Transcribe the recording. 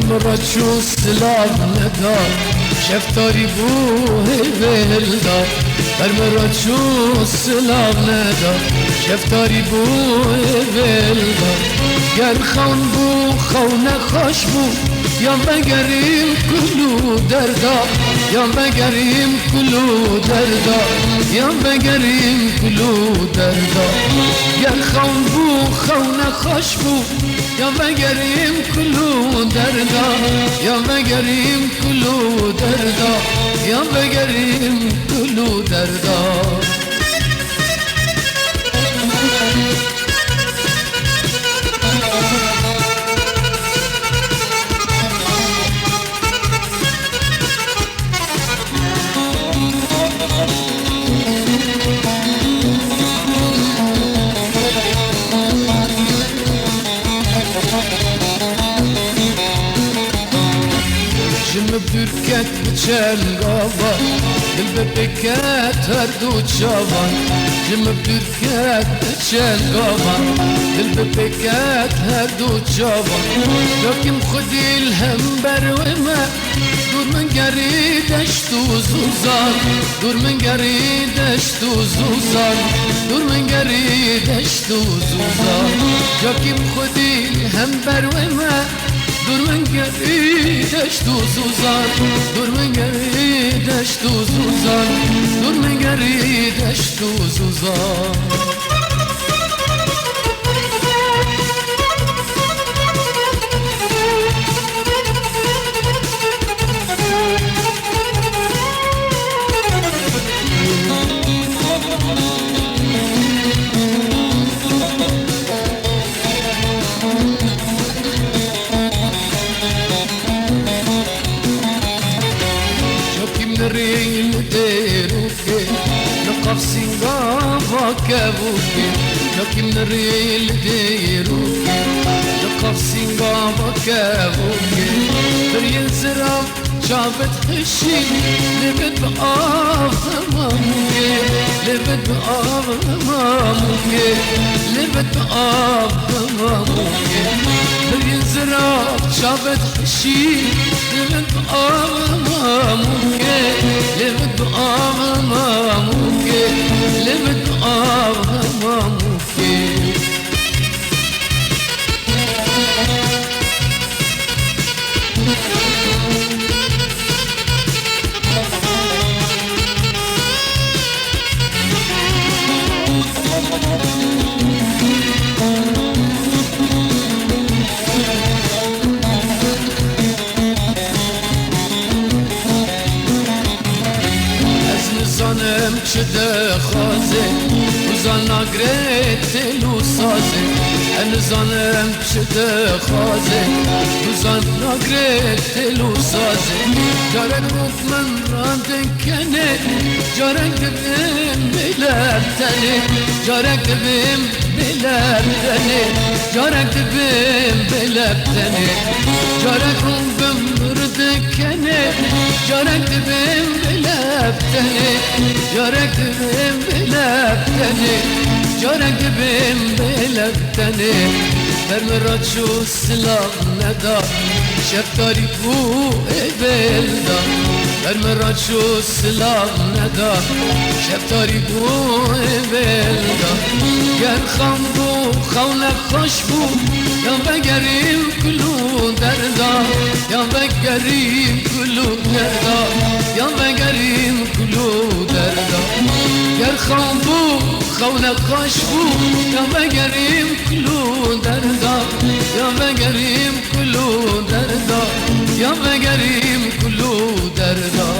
مرا چو سلاو ندار شفتاری بو هیل دار مرا چو سلاو ندار شفتاری بو هیل دار گر خون بو خونه خوش بو یا مگریم کلو دردا یا مگریم کلو دردا یا مگریم کلو دردا گر خون بو خونه خوش بو یا مگریم کلو دردا یا مگریم کلو دردا یا مگریم کلو دردا Türket biçen gava Dil bebeket her du çavan Cimib Türket biçen gava Dil bebeket her du çavan Yakim khudil hem berweme Dur min geri deştu zuzan Dur min geri deştu zuzan Dur min geri deştu zuzan Yakim khudil hem berweme Dur min geri deştu zuzan Dur min geri deştu zuzan Dur min geri deştu zuzan ريل ديروكي نقف سنغافا كابوكي نكي من الريل ديروكي نقف سنغافا كابوكي بريل زرام شافت خشي لبت بقاف ماموكي لبت بقاف ماموكي لبت بقاف ماموكي بريل زرام شافت خشي لبت بقاف ماموكي لبت بقاف ماموكي لبت بقاف ماموكي زانم چده خازه وزان نگرت لو سازه ان زانم چده خازه وزان نگرت لو سازه جارك روت من راندن کنه جارك بیم بلبتنه جارك بیم بلبتنه جارك بیم بلبتنه جارك روم بمرد کنه جارك بیم بلبتنه جارك بیم بلبتنه جارك بیم بلبتنه برمرا چو سلام ندا شفتاری بو بلدا برمرا چو سلام ندا شفتاری بو بلدا گر خام بو خونه خوش بو یا بگریم کلو دردا یا بگریم کلو دردا یا بگریم کلو دردا گر خام بو خونه خوش بو یا بگریم کلو دردا یا بگریم کلو دردا یا بگریم کلو دردا